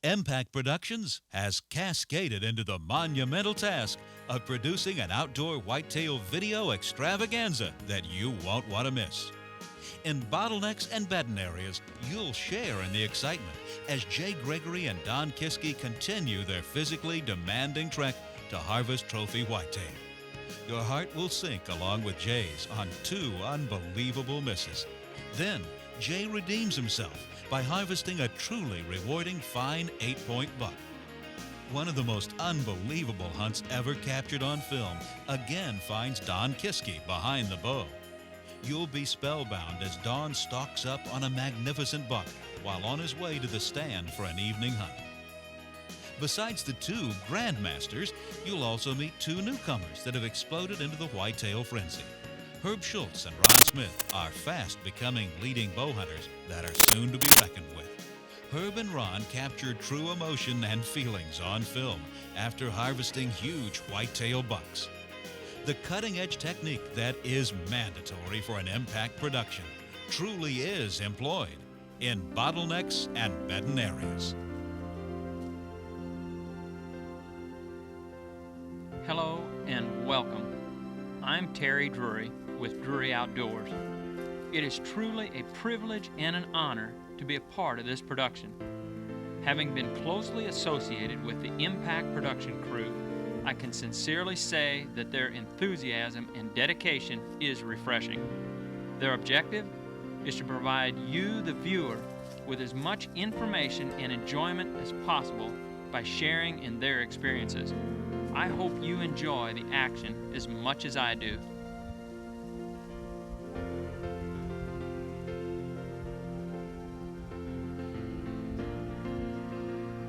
M.A.D Productions has cascaded into the monumental task of producing an outdoor whitetail video extravaganza that you won't want to miss. In Bottlenecks and Beddin Areas, you'll share in the excitement as Gregory and Kisky continue their physically demanding trek to harvest trophy whitetail. Your heart will sink along with Jay's on 2 unbelievable misses. Then, Jay redeems himself by harvesting a truly rewarding fine 8-point buck. One of the most unbelievable hunts ever captured on film again finds Kisky behind the bow. You'll be spellbound as Don stalks up on a magnificent buck while on his way to the stand for an evening hunt. Besides the 2 grandmasters, you'll also meet 2 newcomers that have exploded into the whitetail frenzy. Schutz and Ron Smith are fast becoming leading bow hunters that are soon to be reckoned with. Herb and Ron captured true emotion and feelings on film after harvesting huge whitetail bucks. The cutting-edge technique that is mandatory for an M.A.D production truly is employed in Bottlenecks and Beddin Areas. Hello and welcome. I'm Terry Drury with Drury Outdoors. It is truly a privilege and an honor to be a part of this production. Having been closely associated with the M.A.D production crew, I can sincerely say that their enthusiasm and dedication is refreshing. Their objective is to provide you, the viewer, with as much information and enjoyment as possible by sharing in their experiences. I hope you enjoy the action as much as I do.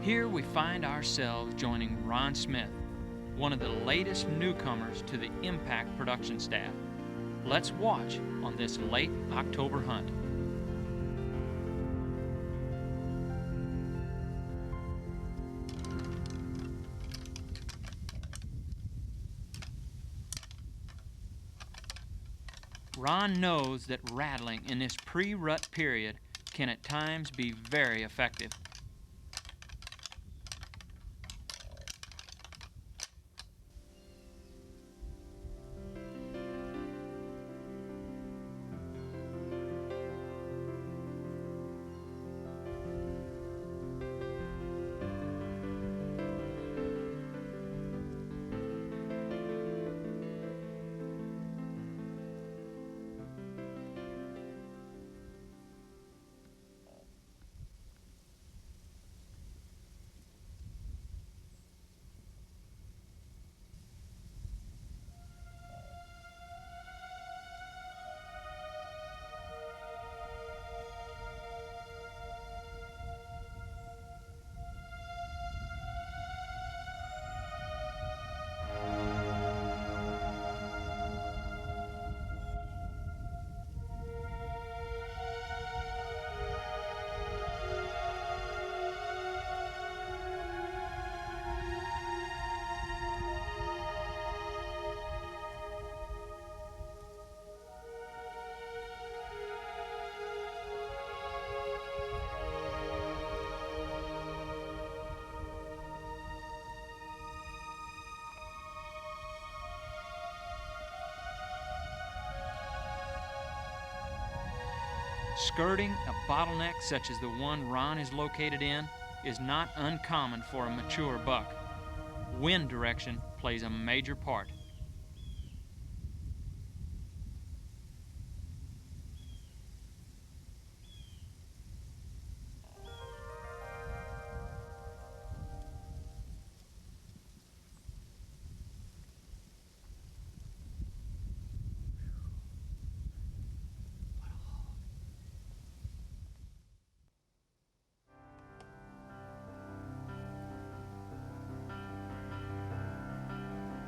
Here we find ourselves joining Ron Smith, one of the latest newcomers to the M.A.D production staff. Let's watch on this late October hunt. Ron knows that rattling in this pre-rut period can at times be very effective. Skirting a bottleneck such as the one Ron is located in is not uncommon for a mature buck. Wind direction plays a major part.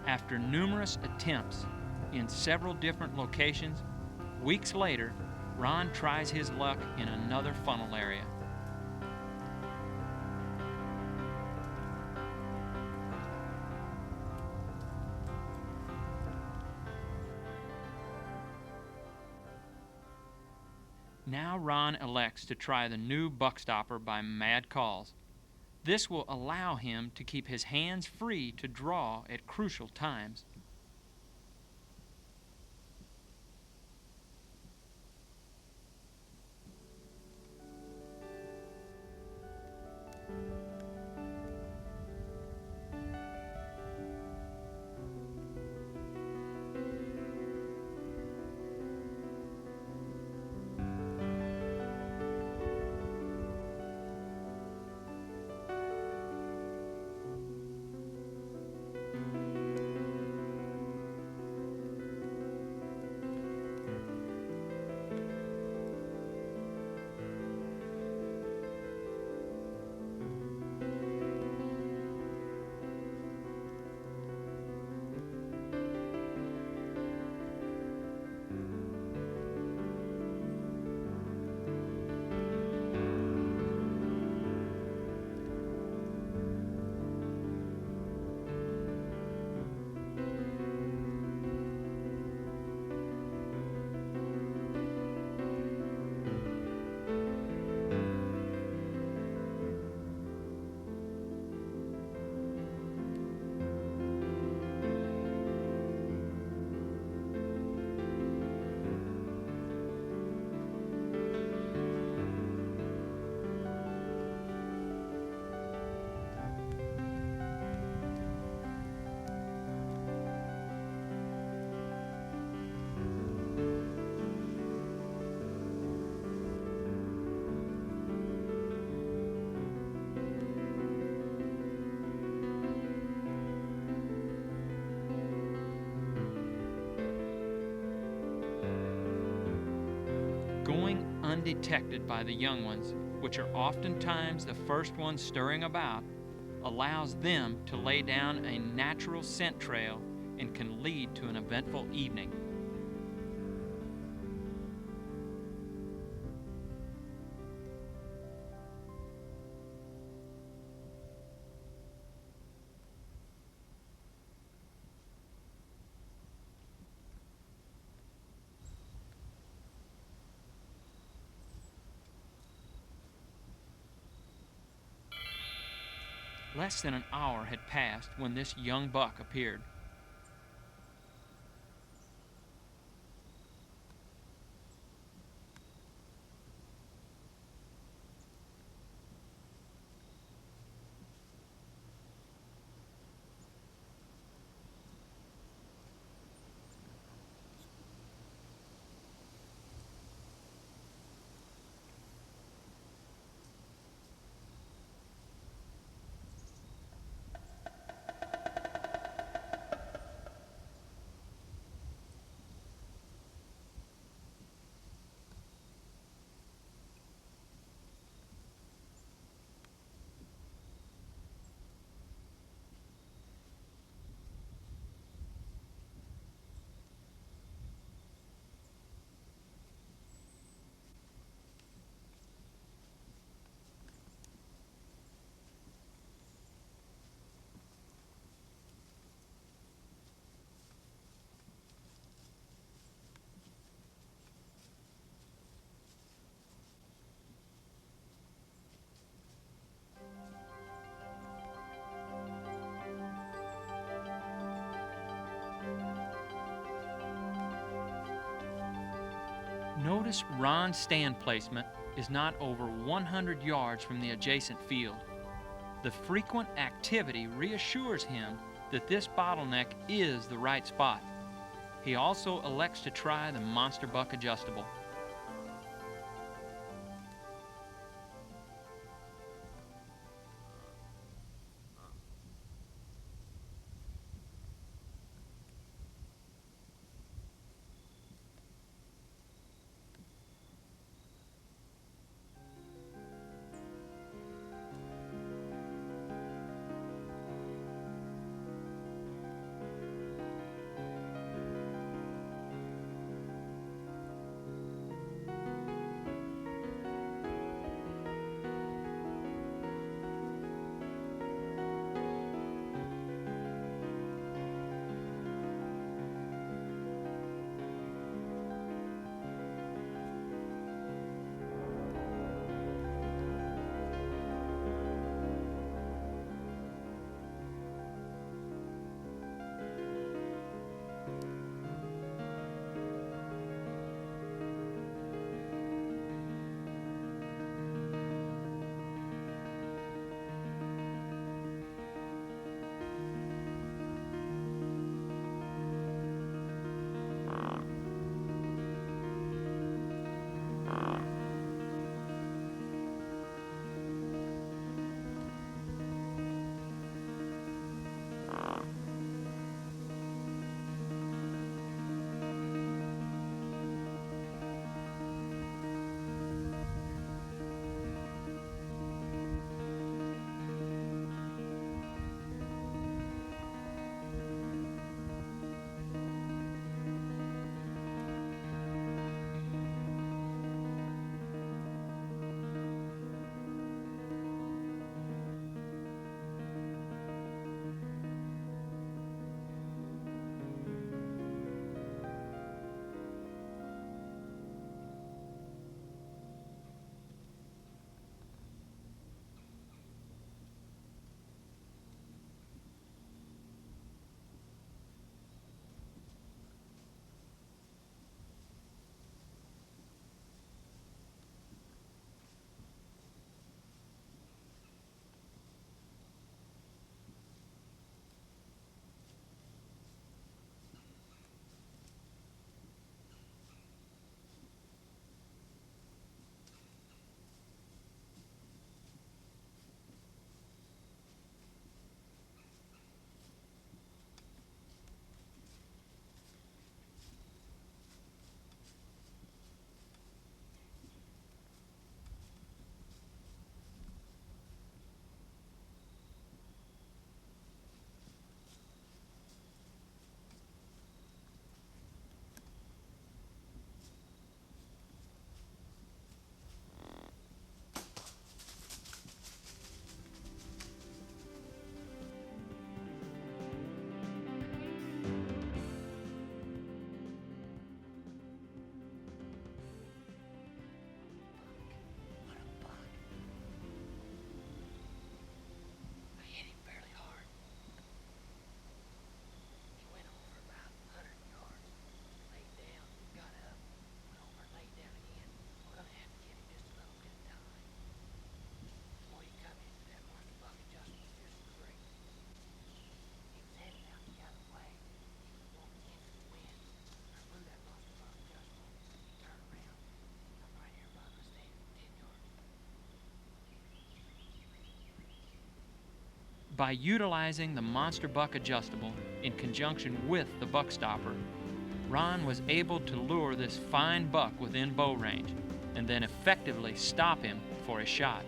After numerous attempts in several different locations, weeks later, Ron tries his luck in another funnel area. Now Ron elects to try the new buck stopper by M.A.D Calls. This will allow him to keep his hands free to draw at crucial times. Going undetected by the young ones, which are oftentimes the first ones stirring about, allows them to lay down a natural scent trail and can lead to an eventful evening. Less than an hour had passed when this young buck appeared. Notice Ron's stand placement is not over 100 yards from the adjacent field. The frequent activity reassures him that this bottleneck is the right spot. He also elects to try the monster buck adjustable. By utilizing the monster buck adjustable in conjunction with the buck stopper, Ron was able to lure this fine buck within bow range and then effectively stop him for a shot.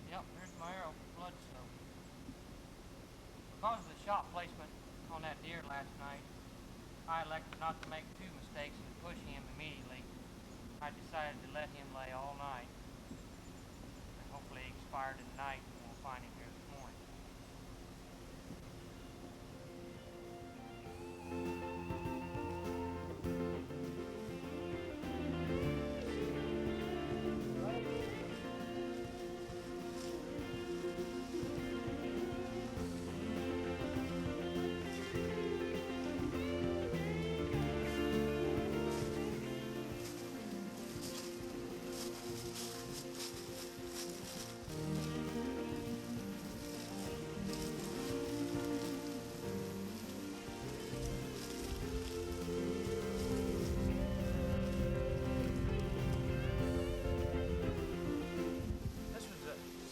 Yep, there's my arrow blood soaked. Because of the shot placement on that deer last night, I elected not to make two mistakes and push him immediately. I decided to let him lay all night. And hopefully he expired in the night and we'll find him here this morning.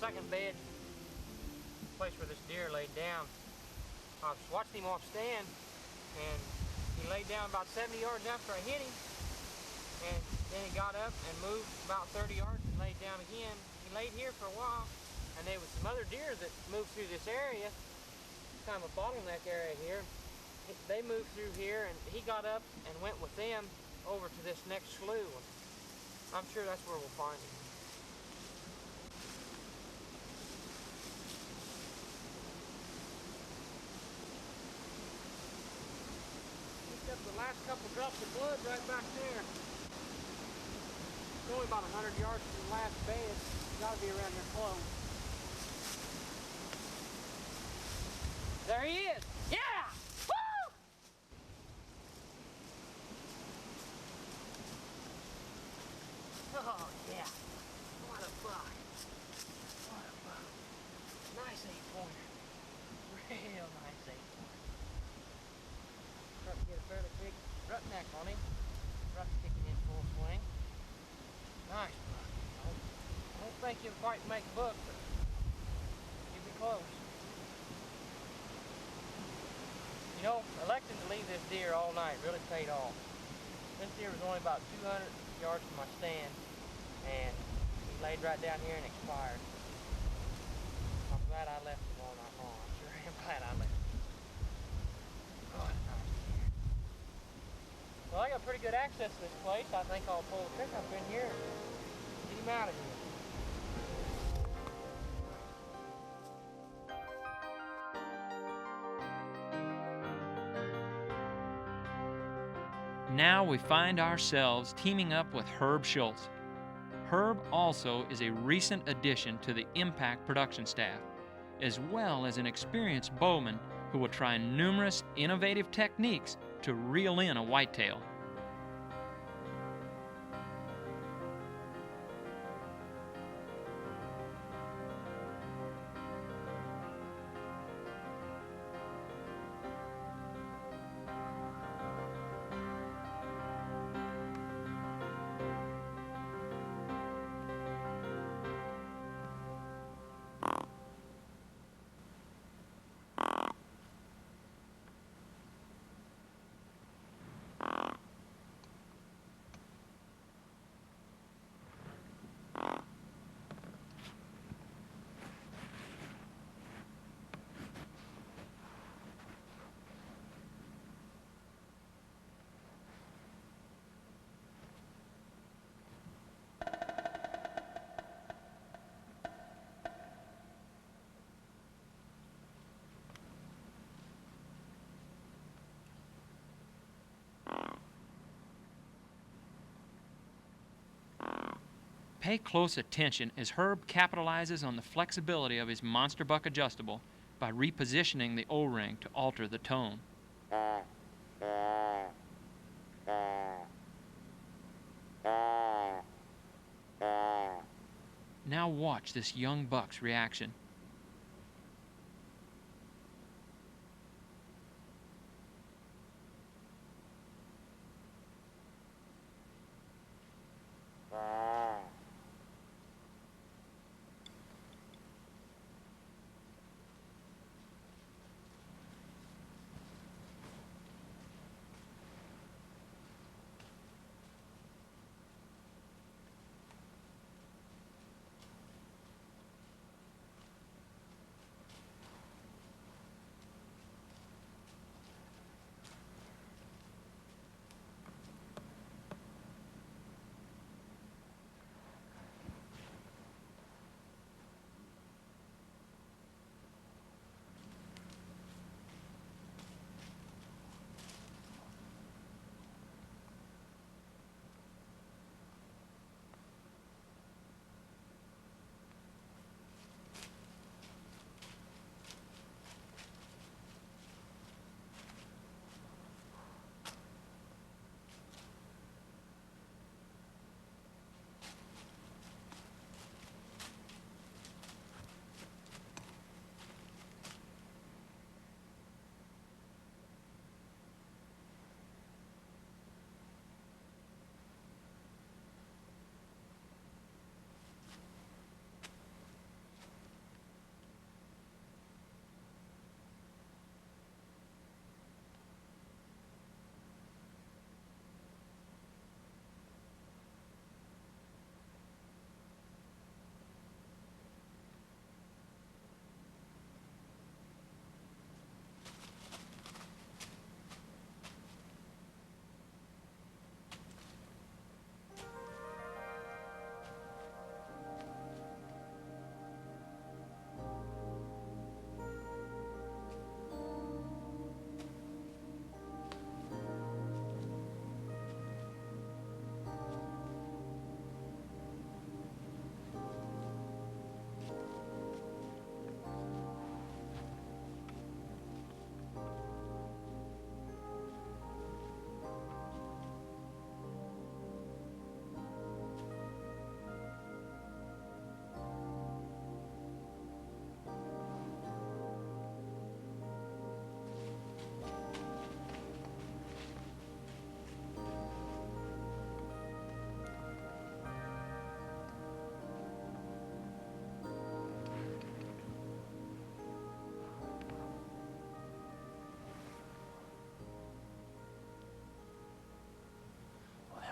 Second bed, place where this deer laid down. I was watching him off stand, and he laid down about 70 yards after I hit him, and then he got up and moved about 30 yards and laid down again. He laid here for a while, and there was some other deer that moved through this area, kind of a bottleneck area here. They moved through here, and he got up and went with them over to this next slough. I'm sure that's where we'll find him. The last couple drops of blood right back there. It's only about 100 yards from the last bed. It's got to be around here close. There he is! Yeah! Woo! Oh yeah! What a buck! What a buck! Nice 8-pointer. Real nice 8-pointer. Trying to get a fairly big rut neck on him. Rut kicking in full swing. Nice buck. I don't think he'll quite make book, but he'll be close. You know, electing to leave this deer all night really paid off. This deer was only about 200 yards from my stand, and he laid right down here and expired. I'm glad I left him all night long. I'm sure am glad I left him. Oh, that's nice. Well, I got pretty good access to this place. I think I'll pull the trick up in here and get him out of here. Now we find ourselves teaming up with Herb Schulz. Herb also is a recent addition to the Impact production staff, as well as an experienced bowman who will try numerous innovative techniques to reel in a whitetail. Pay close attention as Herb capitalizes on the flexibility of his monster buck adjustable by repositioning the O-ring to alter the tone. Now watch this young buck's reaction.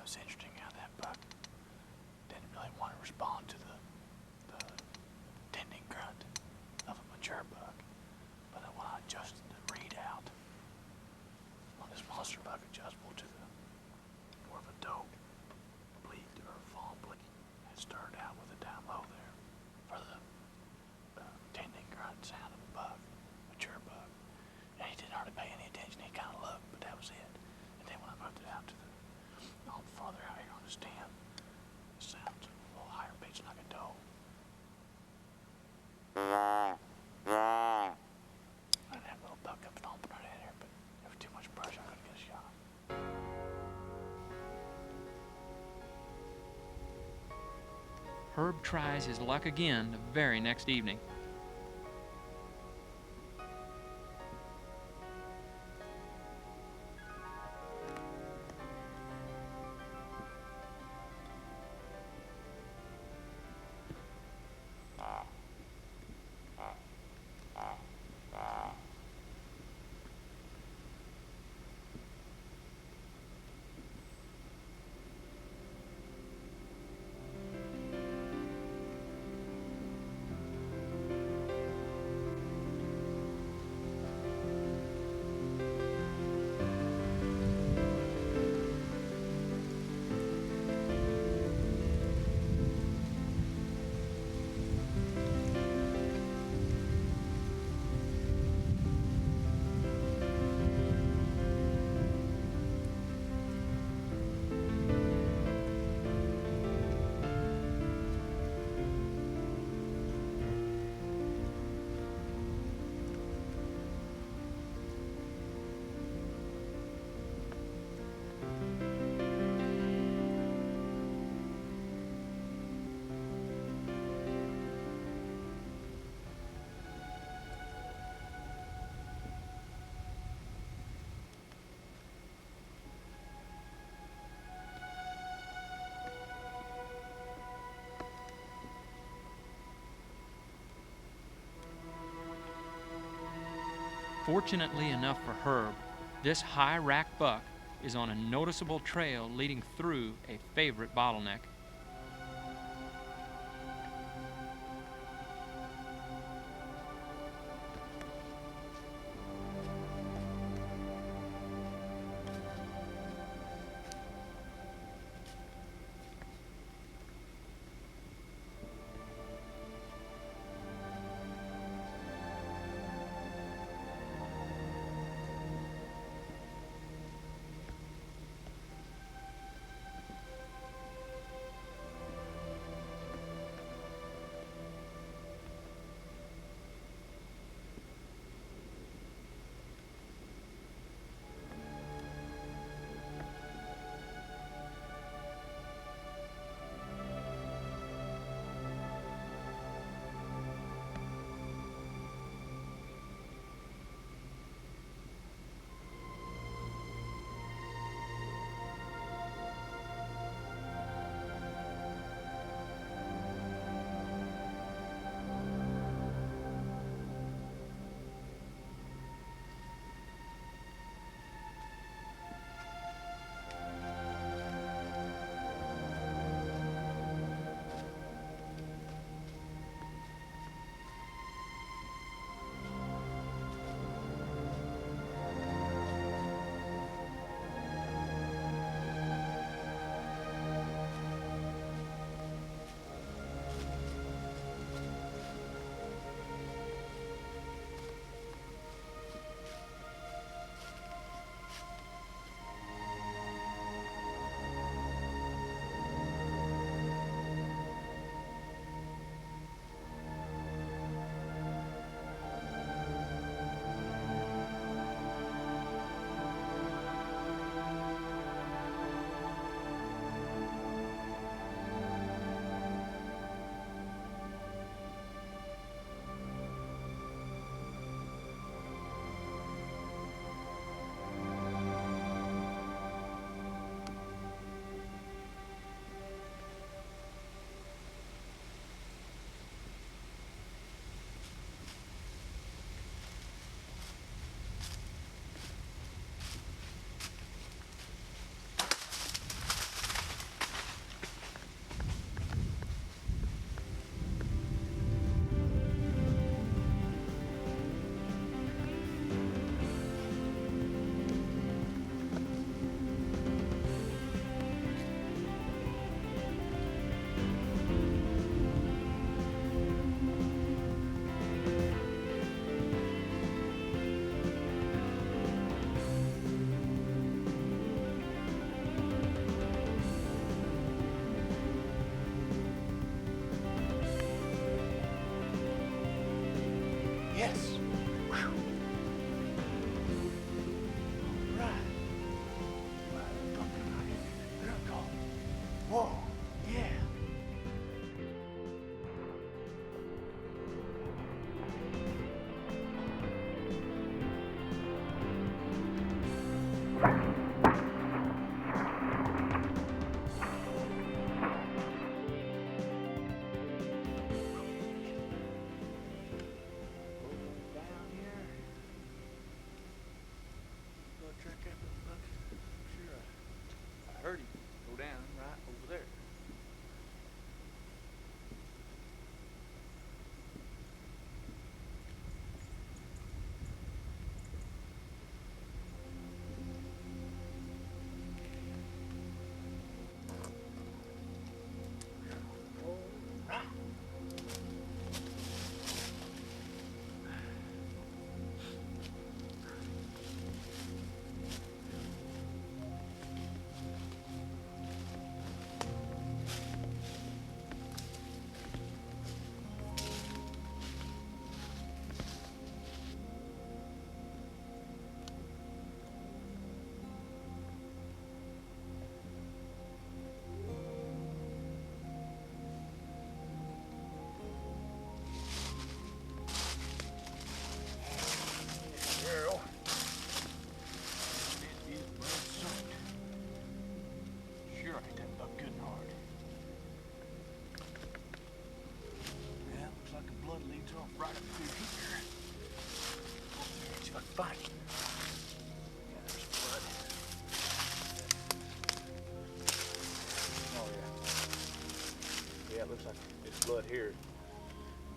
It was interesting how that buck didn't really want to respond to the tending grunt of a mature buck. But when I adjusted the readout on this monster buck adjustable to the more of a doe bleed or fawn bleed, it started out with a down low there for the tending grunt sound of the buck, mature buck. And he didn't hardly pay any attention. He kind of looked, but that was it. And then when I moved it out to the farther out here on the stem, it sounds a little higher pitch like a doe. I didn't have a little buck up stomping right in here, but there was too much brush, I couldn't get a shot. Herb tries his luck again the very next evening. Fortunately enough for Herb, this high rack buck is on a noticeable trail leading through a favorite bottleneck.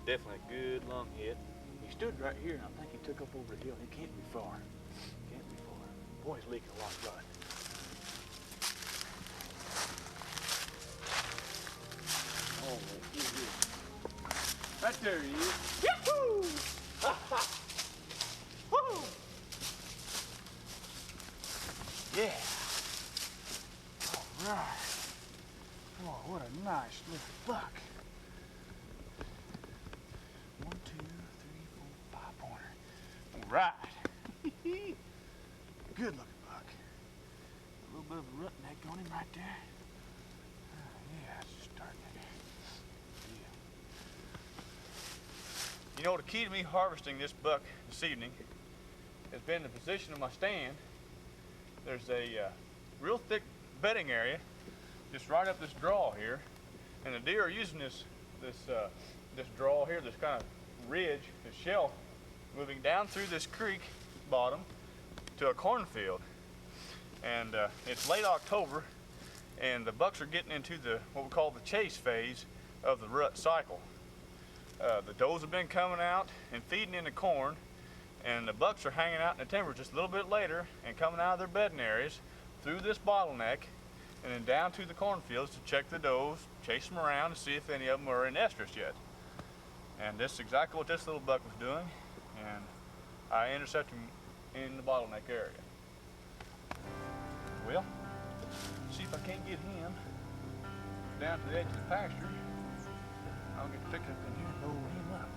Definitely a good long hit. He stood right here, and I think he took up over the hill. He can't be far. Can't be far. Boy, he's leaking a lot of blood. Oh, he is. Right there he is. Yahoo! Woo! Yeah. All right. Oh, what a nice little buck. 1, 2, 3, 4, 5 pointer. All right. Good looking buck. A little bit of a root neck on him right there. Yeah, it's just starting it. Yeah. You know, the key to me harvesting this buck this evening has been the position of my stand. There's a real thick bedding area just right up this draw here, and the deer are using this draw here, this kind of ridge, this shelf, moving down through this creek bottom to a cornfield. And it's late October, and the bucks are getting into what we call the chase phase of the rut cycle. The does have been coming out and feeding in the corn, and the bucks are hanging out in the timber just a little bit later and coming out of their bedding areas through this bottleneck and then down to the cornfields to check the does, chase them around to see if any of them are in estrus yet. And this is exactly what this little buck was doing, and I intercepted him in the bottleneck area. Well, see if I can't get him down to the edge of the pasture. I'll get to pick up in here and load him up.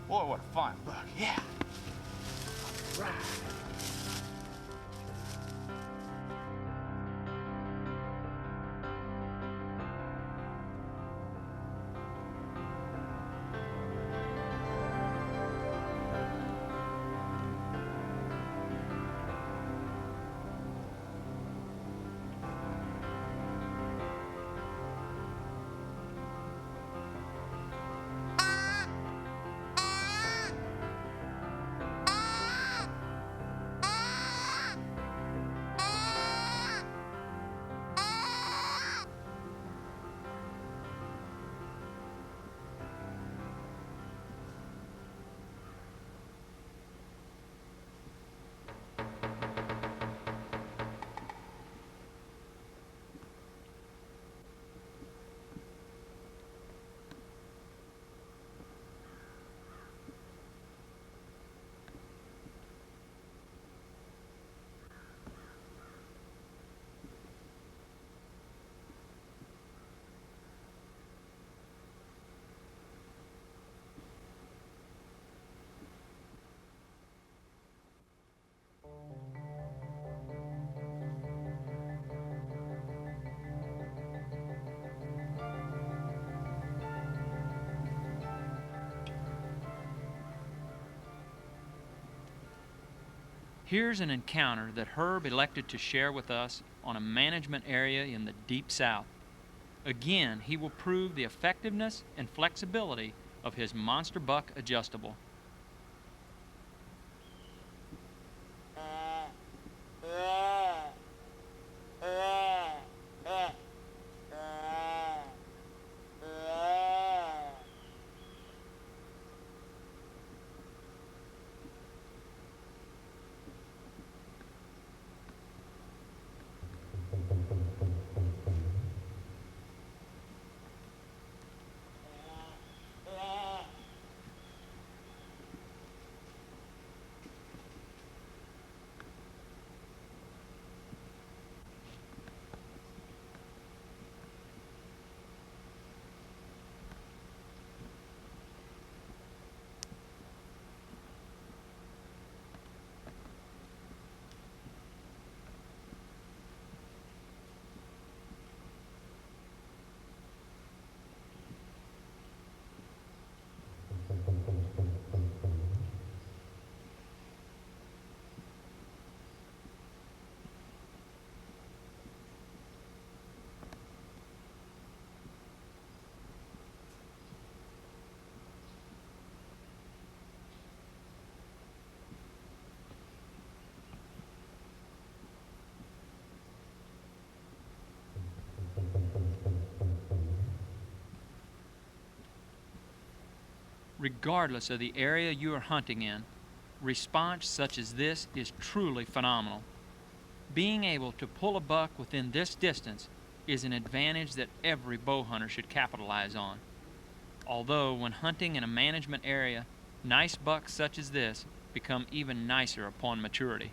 Boy, what a fine buck, yeah. All right. Here's an encounter that Herb elected to share with us on a management area in the Deep South. Again, he will prove the effectiveness and flexibility of his monster buck adjustable. Regardless of the area you are hunting in, response such as this is truly phenomenal. Being able to pull a buck within this distance is an advantage that every bow hunter should capitalize on. Although when hunting in a management area, nice bucks such as this become even nicer upon maturity.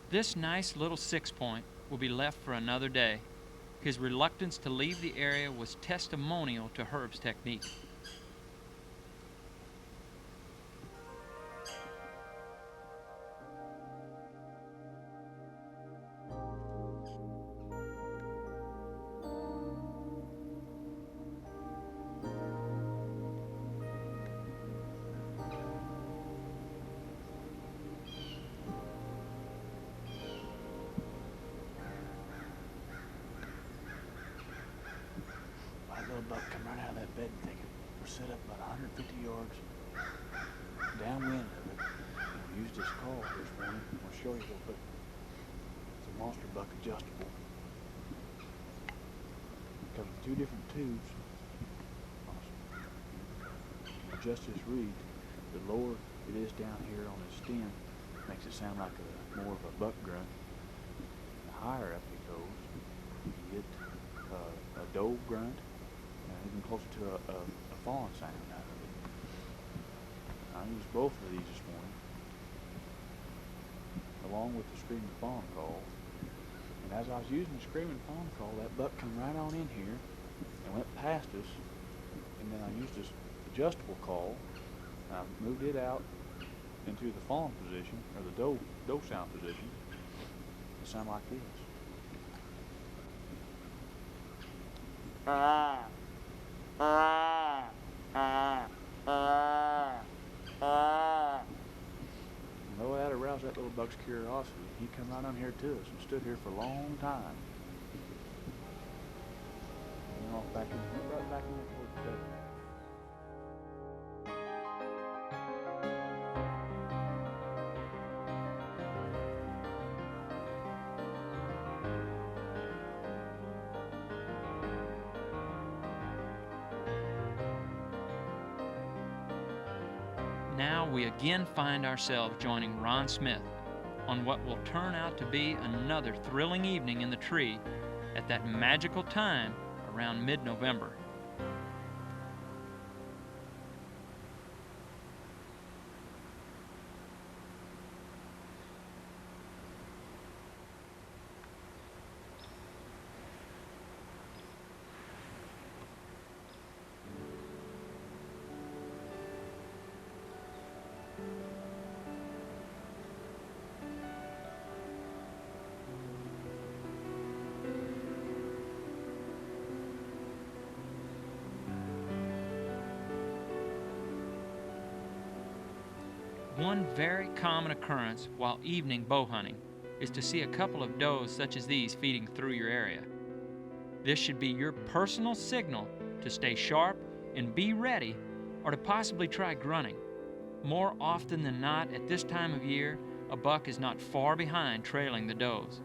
This nice little 6-point will be left for another day. His reluctance to leave the area was testimonial to Herb's technique. Buck come right out of that bed thicket. We're set up about 150 yards downwind of it. We used this call this morning. I'll show you real quick. It's a monster buck adjustable. It comes with two different tubes. Adjust this reed. The lower it is down here on the stem makes it sound like more of a buck grunt. The higher up it goes, you get a doe grunt. Even closer to a fawn sound out of it. I used both of these this morning, along with the screaming fawn call. And as I was using the screaming fawn call, that buck come right on in here and went past us. And then I used this adjustable call. I moved it out into the fawn position, or the doe sound position. It sounded like this. Though that aroused that little buck's curiosity, he come right on here to us and stood here for a long time. And off back in, right back in towards the bed. Now we again find ourselves joining Ron Smith on what will turn out to be another thrilling evening in the tree at that magical time around mid-November. One very common occurrence while evening bow hunting is to see a couple of does such as these feeding through your area. This should be your personal signal to stay sharp and be ready, or to possibly try grunting. More often than not, at this time of year, a buck is not far behind trailing the does.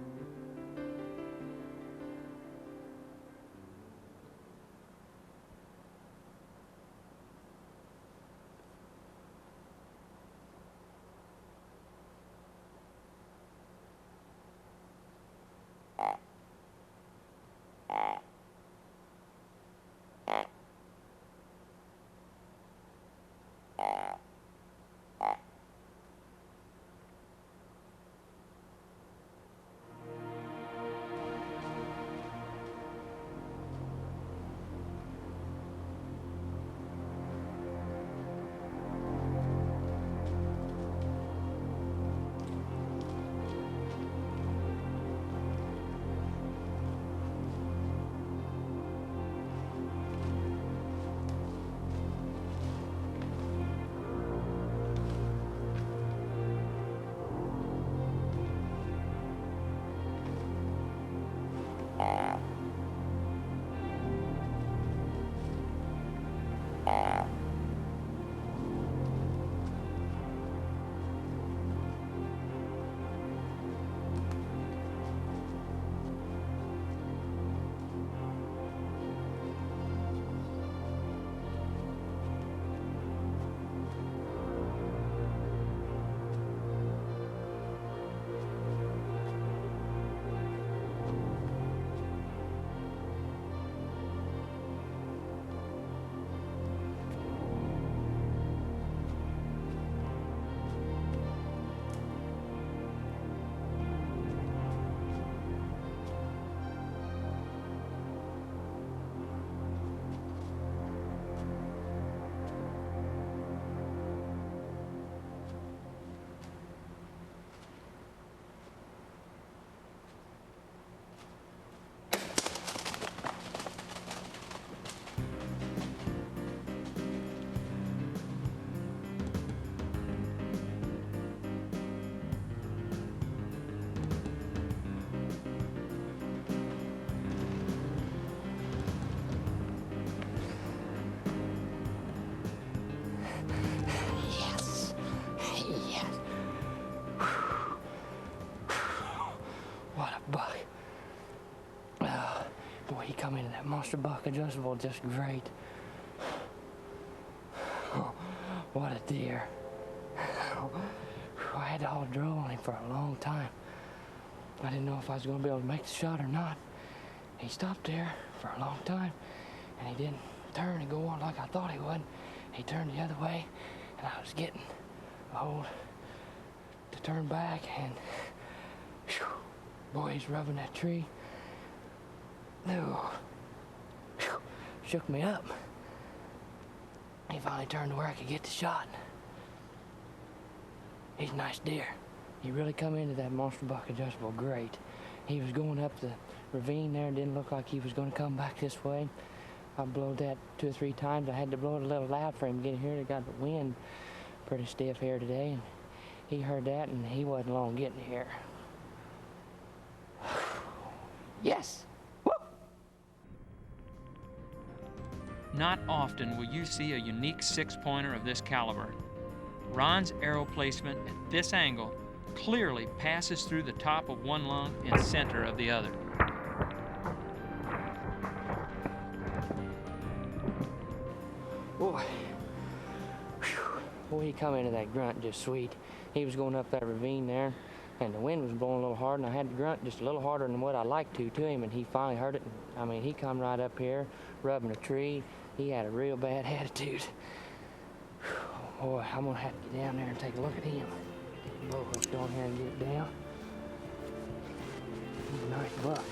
Come into that monster buck adjustable just great. Oh, what a deer. I had to hold a draw on him for a long time. I didn't know if I was going to be able to make the shot or not. He stopped there for a long time, and he didn't turn and go on like I thought he would. He turned the other way, and I was getting a hold to turn back, and whew, boy, he's rubbing that tree. No. Shook me up. He finally turned to where I could get the shot. He's a nice deer. He really come into that monster buck adjustable great. He was going up the ravine there. Didn't look like he was going to come back this way. I blowed that 2 or 3 times. I had to blow it a little loud for him to get here. They got the wind pretty stiff here today, and he heard that, and he wasn't long getting here. Yes! Not often will you see a unique 6-pointer of this caliber. Ron's arrow placement at this angle clearly passes through the top of one lung and center of the other. Boy, boy, he come into that grunt just sweet. He was going up that ravine there, and the wind was blowing a little hard, and I had to grunt just a little harder than what I like to him, and he finally heard it. I mean, he come right up here, rubbing a tree. He had a real bad attitude. Boy, I'm gonna have to get down there and take a look at him. Boy, let's go in here and get it down. He's a nice buck.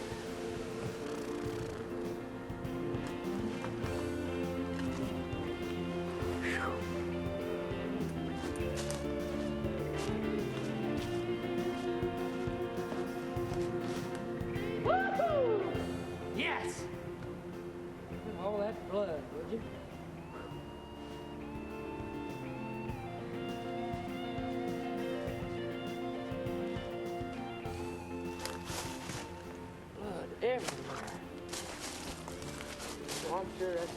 Woohoo! Yes! All that blood, would you?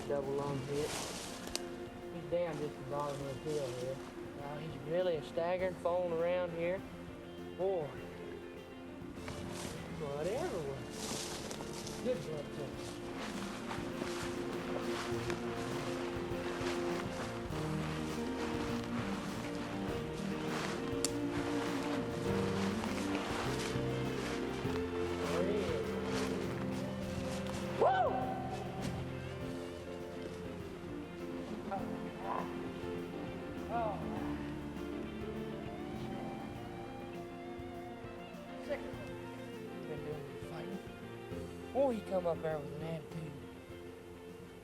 double lung hit. He's down just the bottom of the hill here. Now he's really staggering, falling around here. Boy, blood everywhere. Good blood test. There he is. Woo! Oh. Sick of it. Been doing some fighting. Boy, he come up there with an attitude.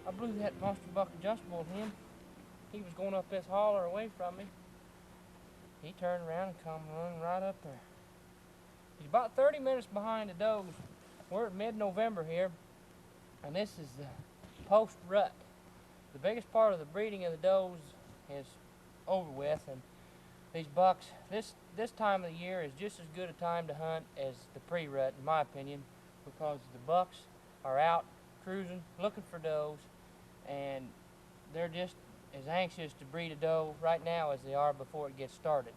I blew that monster buck adjustable at him. He was going up this holler away from me. He turned around and come running right up there. He's about 30 minutes behind the does. We're at mid-November here, and this is the post-rut. The biggest part of the breeding of the does is over with, and these bucks, this time of the year is just as good a time to hunt as the pre-rut, in my opinion, because the bucks are out cruising, looking for does, and they're just as anxious to breed a doe right now as they are before it gets started.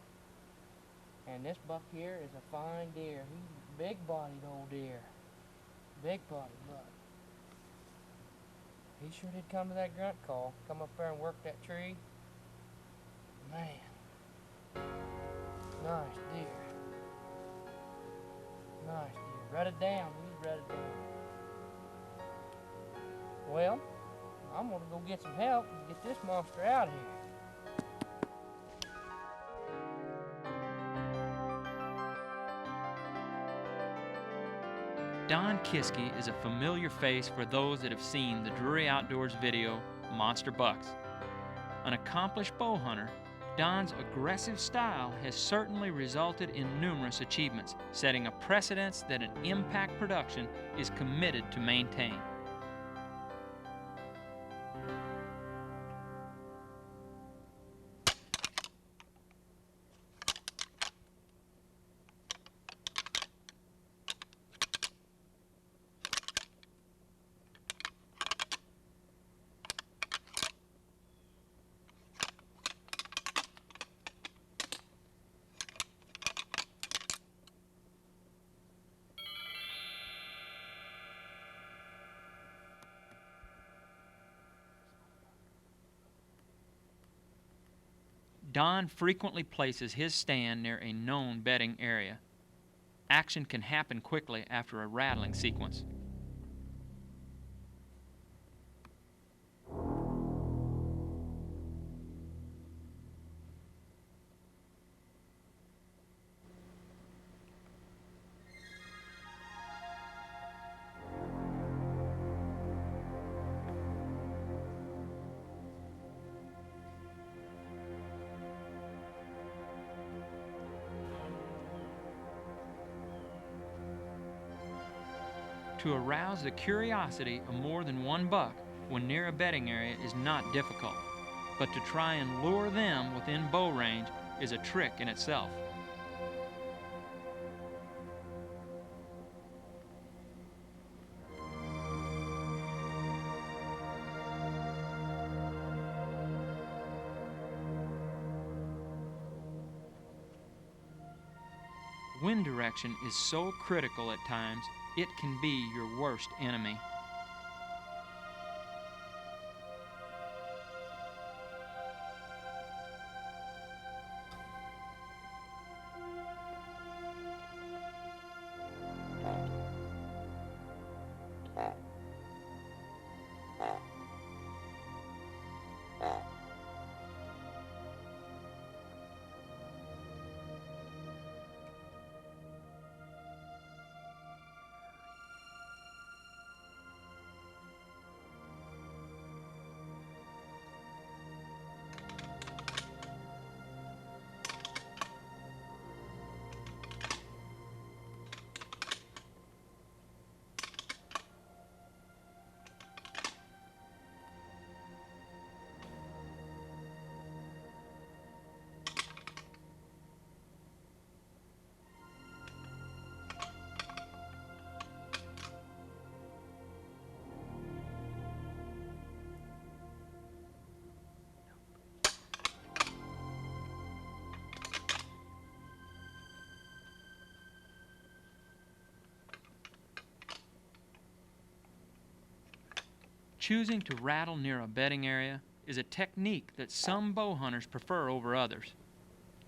And this buck here is a fine deer. He's a big-bodied old deer. Big-bodied buck. He sure did come to that grunt call. Come up there and work that tree. Man. Nice deer. Nice deer. Rutted down. He's rutted down. Well, I'm gonna go get some help and get this monster out of here. Don Kisky is a familiar face for those that have seen the Drury Outdoors video, Monster Bucks. An accomplished bow hunter, Don's aggressive style has certainly resulted in numerous achievements, setting a precedence that an impact production is committed to maintain. Don frequently places his stand near a known bedding area. Action can happen quickly after a rattling sequence. To arouse the curiosity of more than one buck when near a bedding area is not difficult, but to try and lure them within bow range is a trick in itself. Wind direction is so critical at times, it can be your worst enemy. Choosing to rattle near a bedding area is a technique that some bow hunters prefer over others.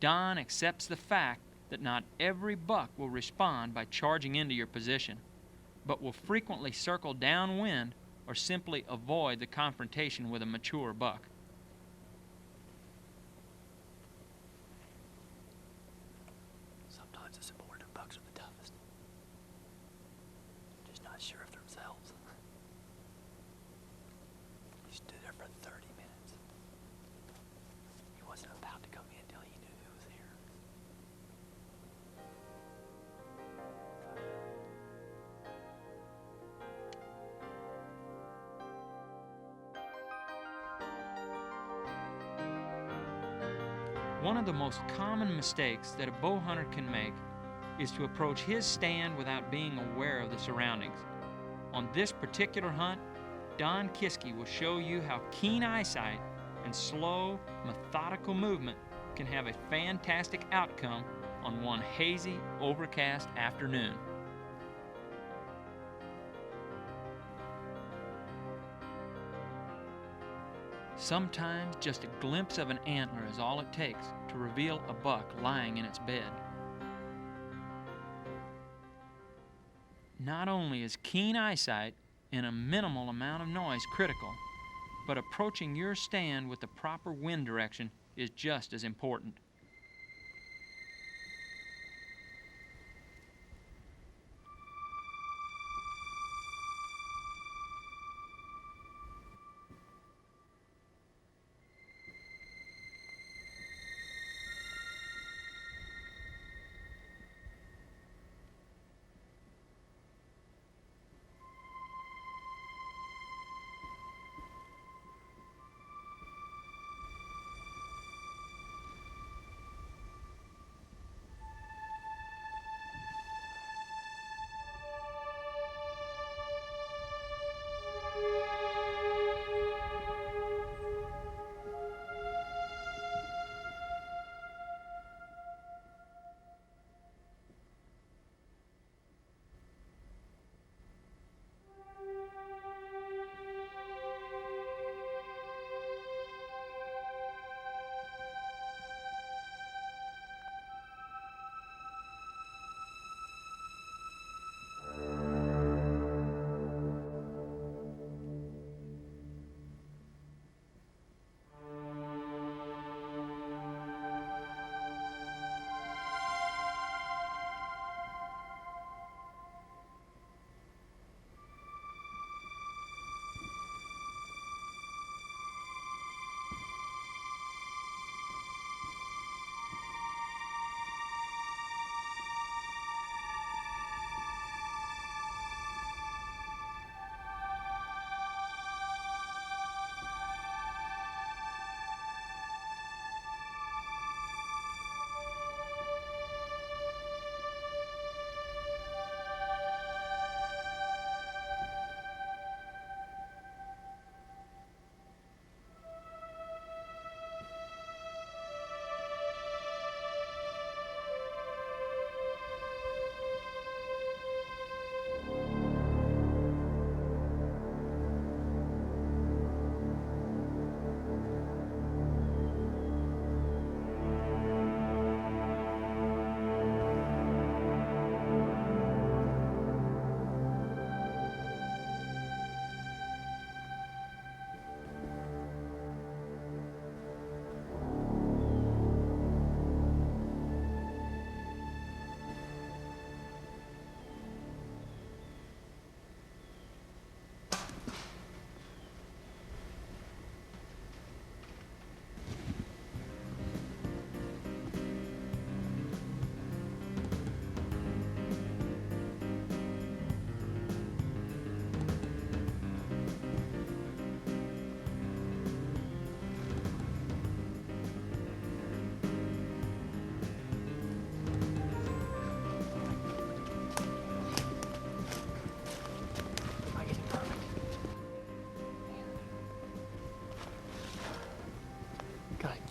Don accepts the fact that not every buck will respond by charging into your position, but will frequently circle downwind or simply avoid the confrontation with a mature buck. Sometimes it's important if bucks are the toughest. Just not sure of themselves. He stood there for 30 minutes. He wasn't about to come in until he knew who was there. One of the most common mistakes that a bow hunter can make is to approach his stand without being aware of the surroundings. On this particular hunt, Don Kisky will show you how keen eyesight and slow, methodical movement can have a fantastic outcome on one hazy, overcast afternoon. Sometimes just a glimpse of an antler is all it takes to reveal a buck lying in its bed. Not only is keen eyesight and a minimal amount of noise critical, but approaching your stand with the proper wind direction is just as important.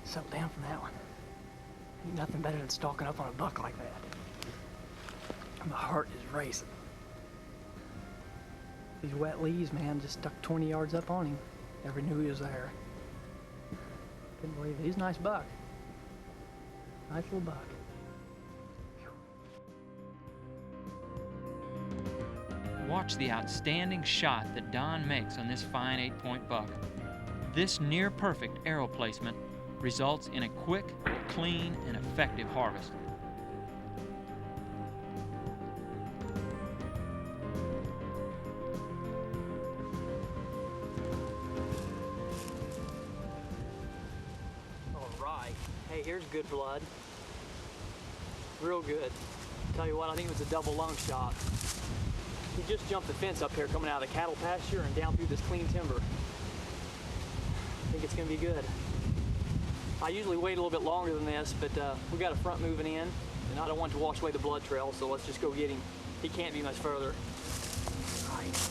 Settle down from that one. Ain't nothing better than stalking up on a buck like that. My heart is racing. These wet leaves, man, just stuck 20 yards up on him. Never knew he was there. Couldn't believe it. He's a nice buck. Nice little buck. Watch the outstanding shot that Don makes on this fine 8-point buck. This near-perfect arrow placement results in a quick, clean, and effective harvest. All right. Hey, here's good blood. Real good. Tell you what, I think it was a double lung shot. He just jumped the fence up here coming out of the cattle pasture and down through this clean timber. I think it's gonna be good. I usually wait a little bit longer than this, but we got a front moving in, and I don't want to wash away the blood trail, so let's just go get him. He can't be much further. Right.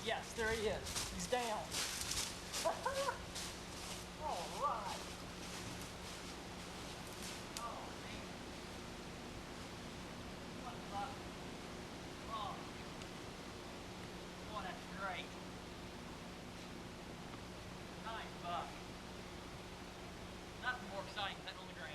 Yes, there he is. He's down. All right. Oh, man. What a buck. Oh. Boy, that's great. Nice buck. Nothing more exciting than on the ground.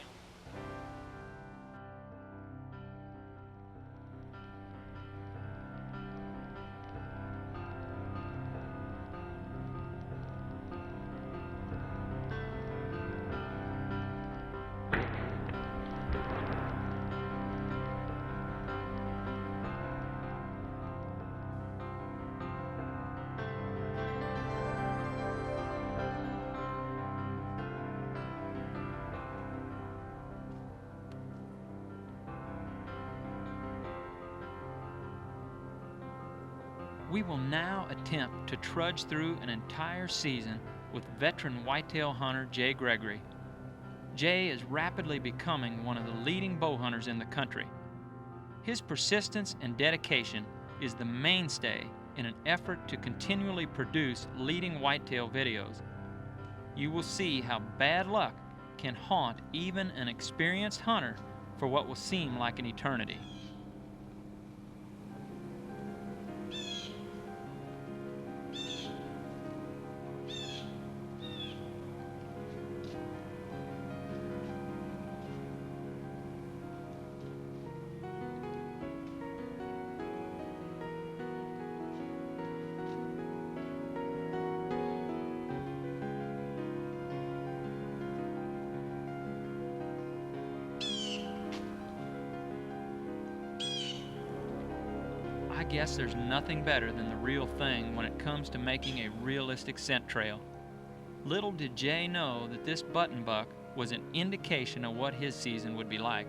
We will now attempt to trudge through an entire season with veteran whitetail hunter Jay Gregory. Jay is rapidly becoming one of the leading bow hunters in the country. His persistence and dedication is the mainstay in an effort to continually produce leading whitetail videos. You will see how bad luck can haunt even an experienced hunter for what will seem like an eternity. I guess there's nothing better than the real thing when it comes to making a realistic scent trail. Little did Jay know that this button buck was an indication of what his season would be like.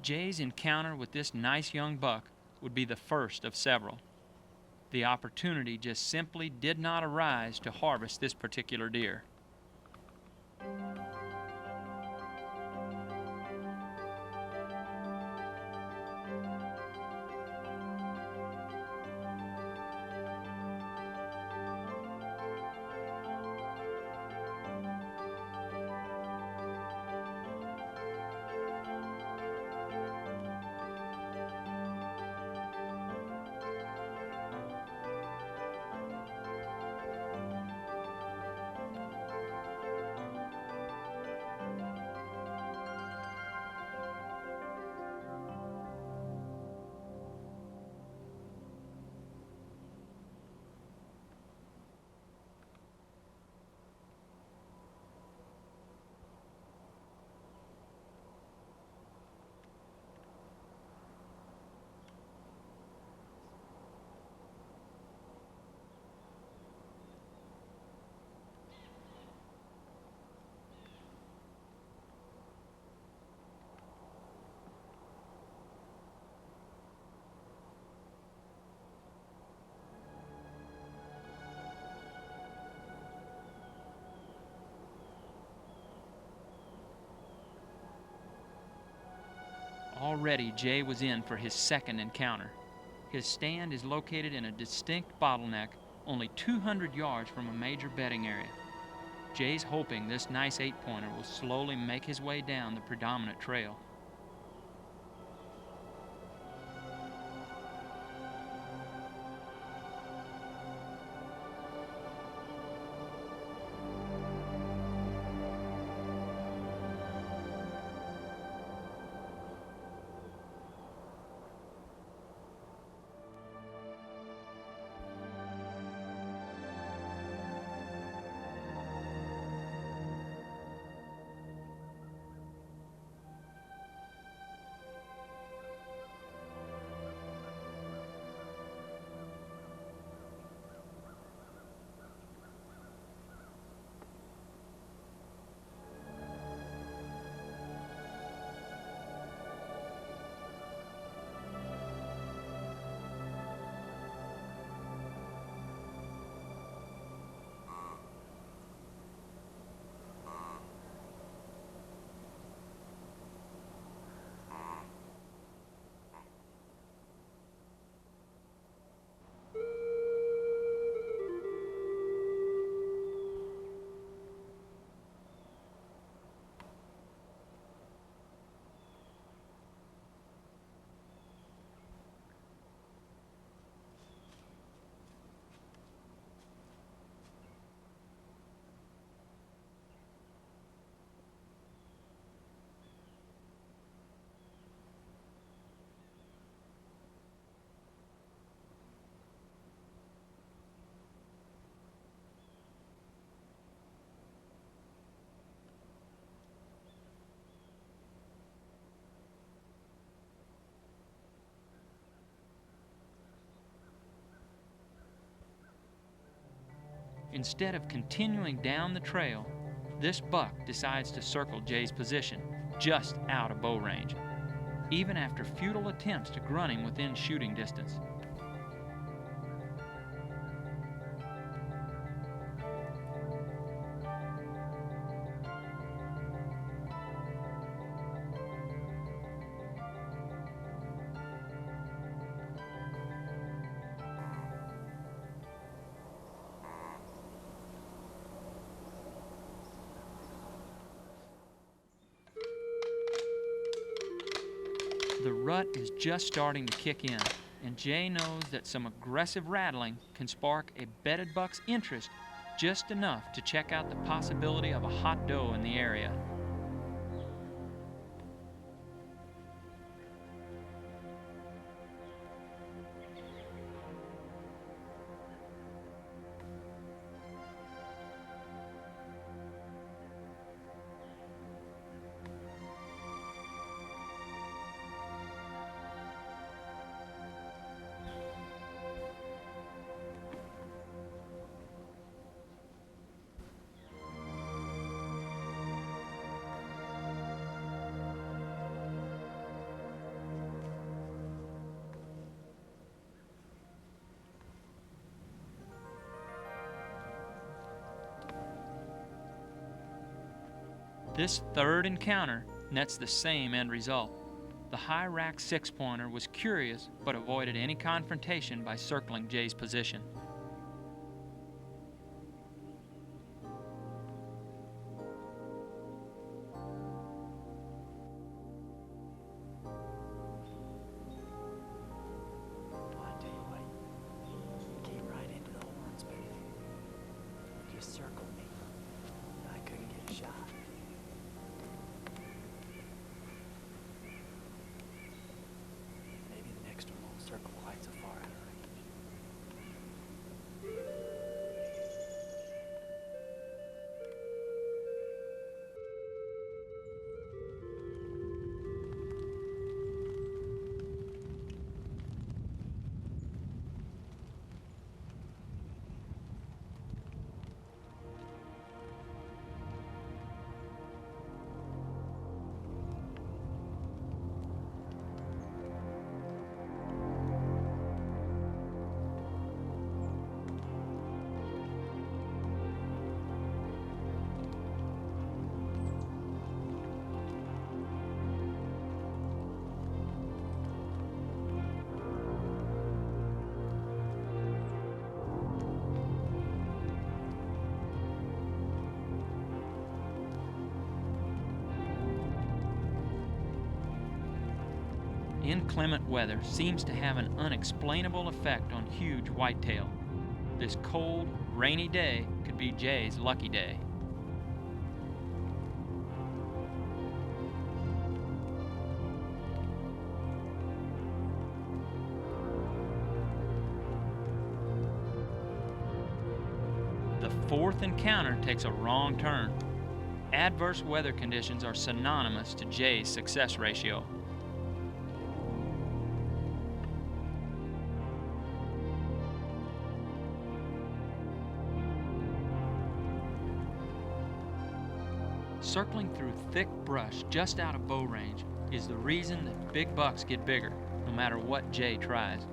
Jay's encounter with this nice young buck would be the first of several. The opportunity just simply did not arise to harvest this particular deer. Already Jay was in for his second encounter. His stand is located in a distinct bottleneck only 200 yards from a major bedding area. Jay's hoping this nice 8-pointer will slowly make his way down the predominant trail. Instead of continuing down the trail, this buck decides to circle Jay's position, just out of bow range, even after futile attempts to grunt him within shooting distance. The rut is just starting to kick in, and Jay knows that some aggressive rattling can spark a bedded buck's interest just enough to check out the possibility of a hot doe in the area. This third encounter nets the same end result. The high rack 6-pointer was curious but avoided any confrontation by circling Jay's position. I tell you what, came right into the horns, baby. Just circled me. I couldn't get a shot. Maybe the next one won't circle quite so far out of range. Inclement weather seems to have an unexplainable effect on huge whitetail. This cold, rainy day could be Jay's lucky day. The fourth encounter takes a wrong turn. Adverse weather conditions are synonymous to Jay's success ratio. Circling through thick brush just out of bow range is the reason that big bucks get bigger, no matter what Jay tries.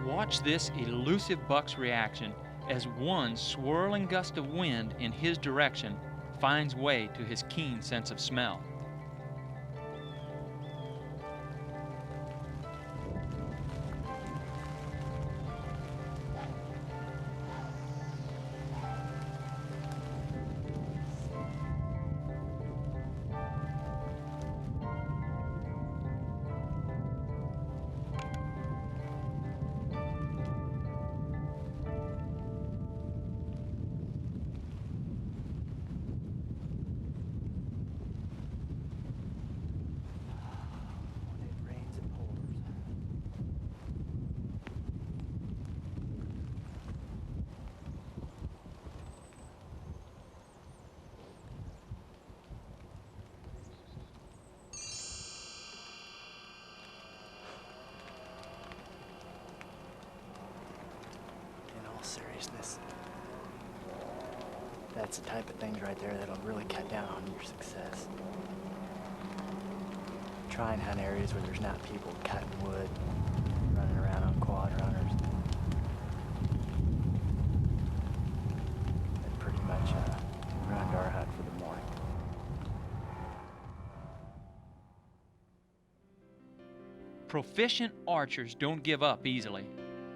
Watch this elusive buck's reaction as one swirling gust of wind in his direction finds way to his keen sense of smell. Seriousness. That's the type of things right there that'll really cut down on your success. Try and hunt areas where there's not people cutting wood, running around on quad runners. That pretty much ruined our hunt for the morning. Proficient archers don't give up easily.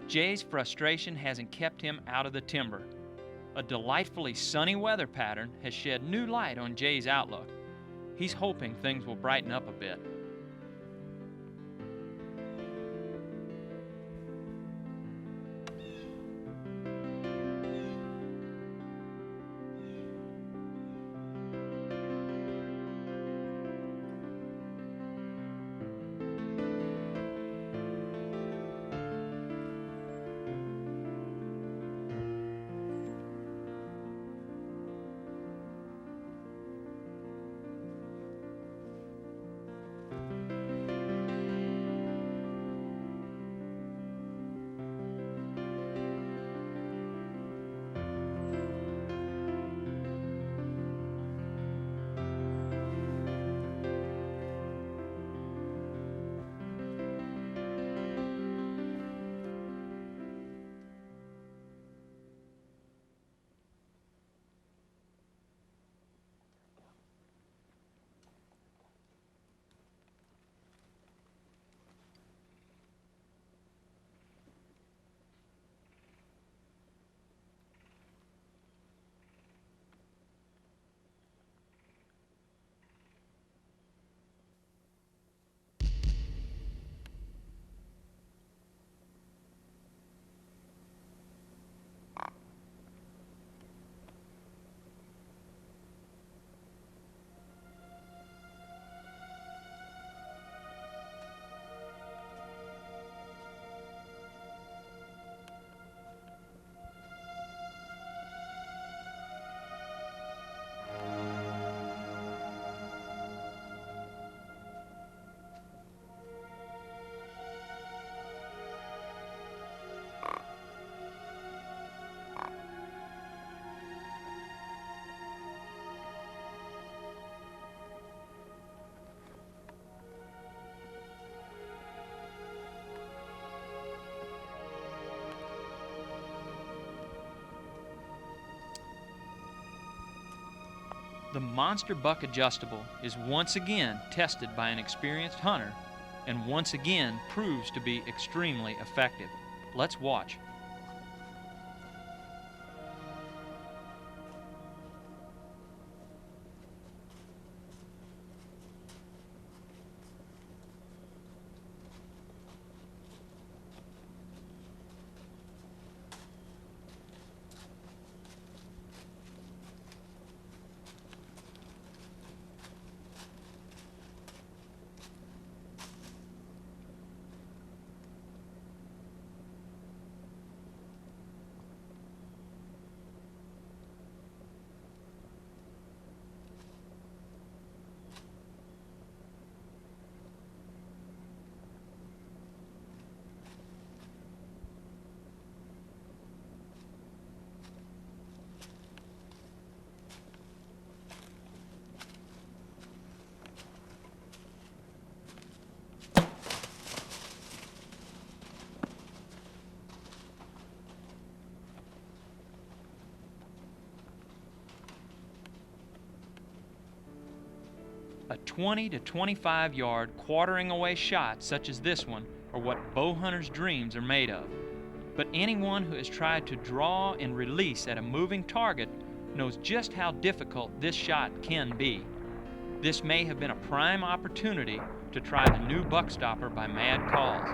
Jay's frustration hasn't kept him out of the timber. A delightfully sunny weather pattern has shed new light on Jay's outlook. He's hoping things will brighten up a bit. The monster buck adjustable is once again tested by an experienced hunter and once again proves to be extremely effective. Let's watch. A 20 to 25 yard quartering away shot such as this one are what bow hunters' dreams are made of. But anyone who has tried to draw and release at a moving target knows just how difficult this shot can be. This may have been a prime opportunity to try the new buck stopper by M.A.D calls.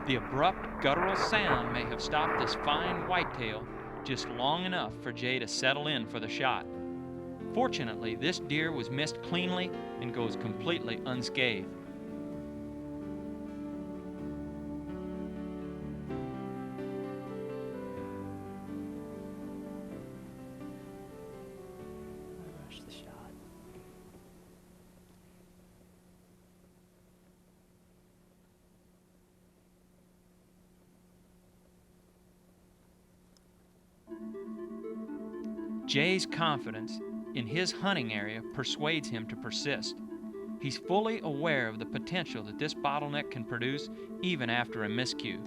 The abrupt guttural sound may have stopped this fine whitetail just long enough for Jay to settle in for the shot. Fortunately, this deer was missed cleanly and goes completely unscathed. I rushed the shot. Jay's confidence in his hunting area persuades him to persist. He's fully aware of the potential that this bottleneck can produce even after a miscue.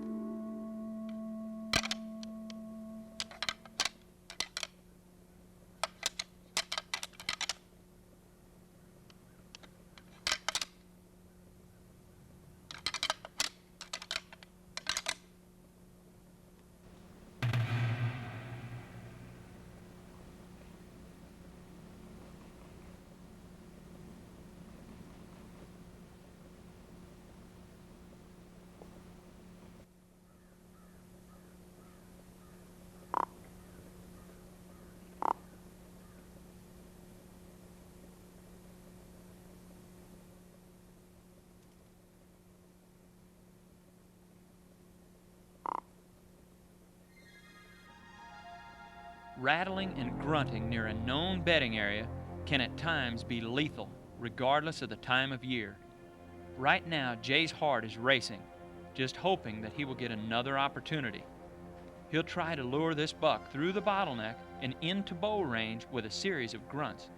Rattling and grunting near a known bedding area can at times be lethal, regardless of the time of year. Right now, Jay's heart is racing, just hoping that he will get another opportunity. He'll try to lure this buck through the bottleneck and into bow range with a series of grunts.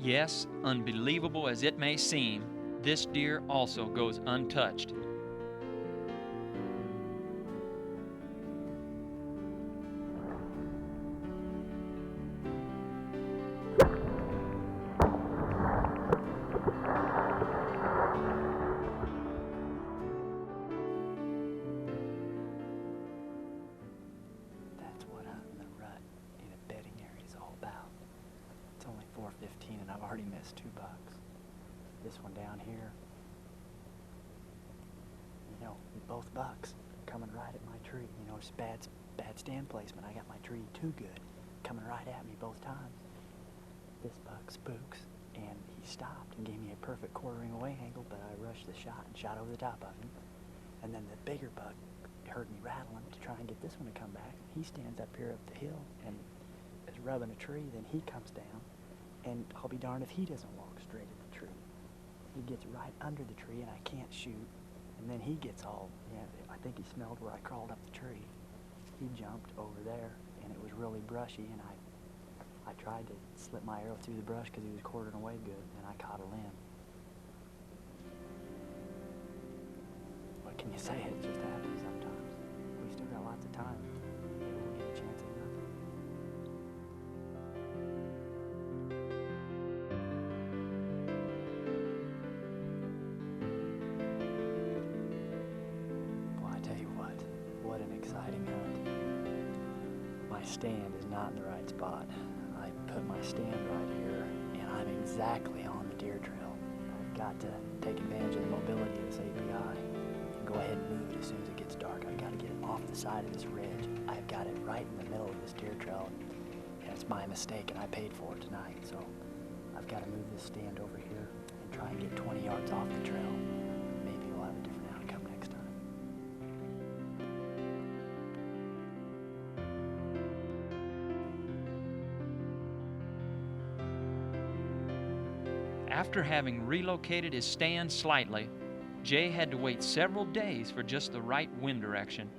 Yes, unbelievable as it may seem, this deer also goes untouched. That's what hunting the rut in a bedding area is all about. It's only 4:15 and I've already missed 2 bucks. This one down here, you know, both bucks coming right at my tree. You know, it's bad stand placement. I got my tree too good, coming right at me both times. This buck spooks, and he stopped and gave me a perfect quartering away angle, but I rushed the shot and shot over the top of him. And then the bigger buck heard me rattling to try and get this one to come back. He stands up here up the hill and is rubbing a tree, then he comes down, and I'll be darned if he doesn't walk straight at the tree. He gets right under the tree and I can't shoot, and then he gets all, I think he smelled where I crawled up the tree. He jumped over there, and it was really brushy, and I tried to slip my arrow through the brush because he was quartering away good, and I caught a limb. What can you say? It just happens sometimes. We still got lots of time. Maybe we'll get a chance at nothing. Well, I tell you what an exciting hunt. My stand is not in the right spot. I put my stand right here, and I'm exactly on the deer trail. I've got to take advantage of the mobility of this API and go ahead and move it as soon as it gets dark. I've got to get it off the side of this ridge. I've got it right in the middle of this deer trail, and it's my mistake, and I paid for it tonight. So I've got to move this stand over here and try and get 20 yards off the trail. After having relocated his stand slightly, Jay had to wait several days for just the right wind direction.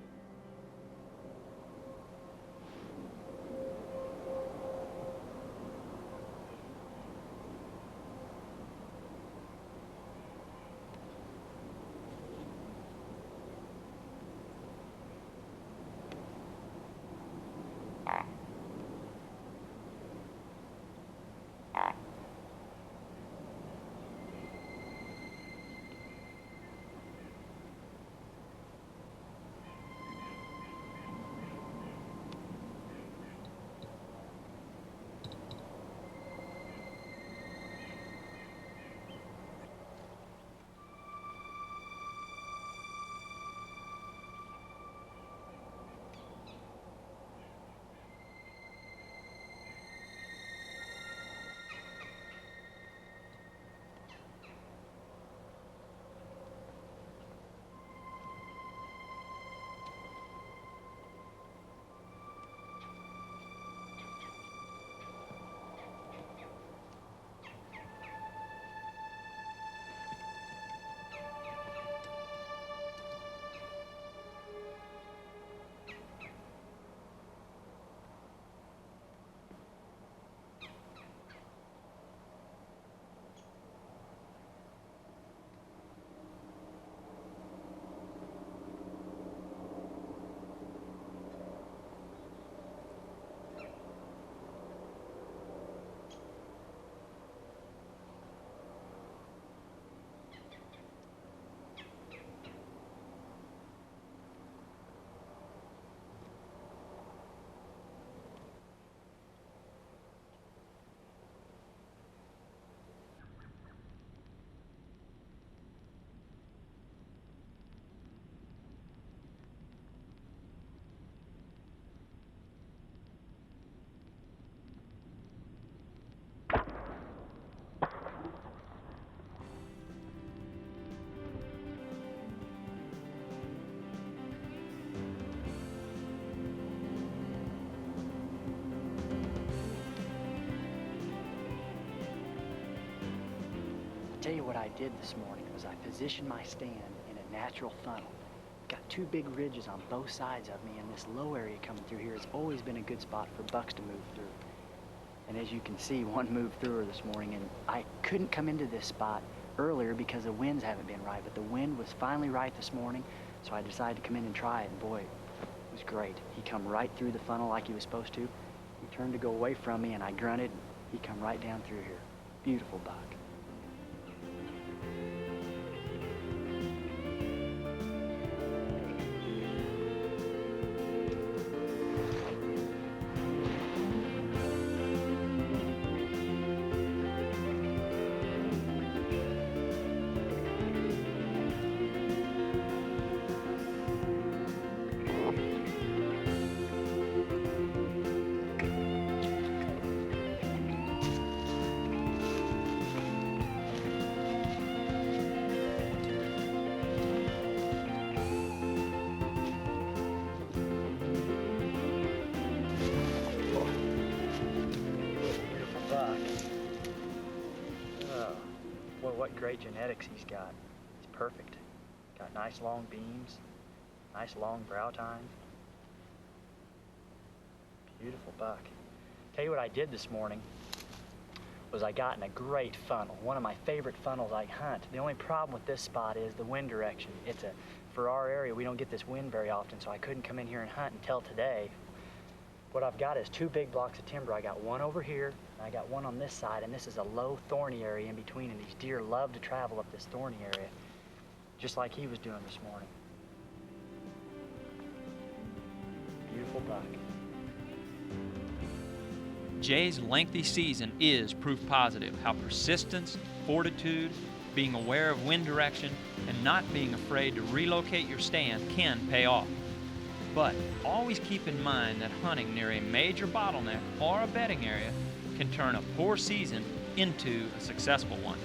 Tell you what I did this morning was I positioned my stand in a natural funnel. Got two big ridges on both sides of me, and this low area coming through here has always been a good spot for bucks to move through. And as you can see, one moved through her this morning, and I couldn't come into this spot earlier because the winds haven't been right, but the wind was finally right this morning, so I decided to come in and try it, and boy, it was great. He come right through the funnel like he was supposed to. He turned to go away from me, and I grunted. He come right down through here. Beautiful buck. What great genetics he's got. He's perfect. Got nice long beams, nice long brow tine. Beautiful buck. Tell you what I did this morning was I got in a great funnel, one of my favorite funnels I hunt. The only problem with this spot is the wind direction. For our area, we don't get this wind very often, so I couldn't come in here and hunt until today. What I've got is two big blocks of timber. I got one over here, and I got one on this side, and this is a low thorny area in between, and these deer love to travel up this thorny area, just like he was doing this morning. Beautiful buck. Jay's lengthy season is proof positive how persistence, fortitude, being aware of wind direction, and not being afraid to relocate your stand can pay off. But always keep in mind that hunting near a major bottleneck or a bedding area can turn a poor season into a successful one.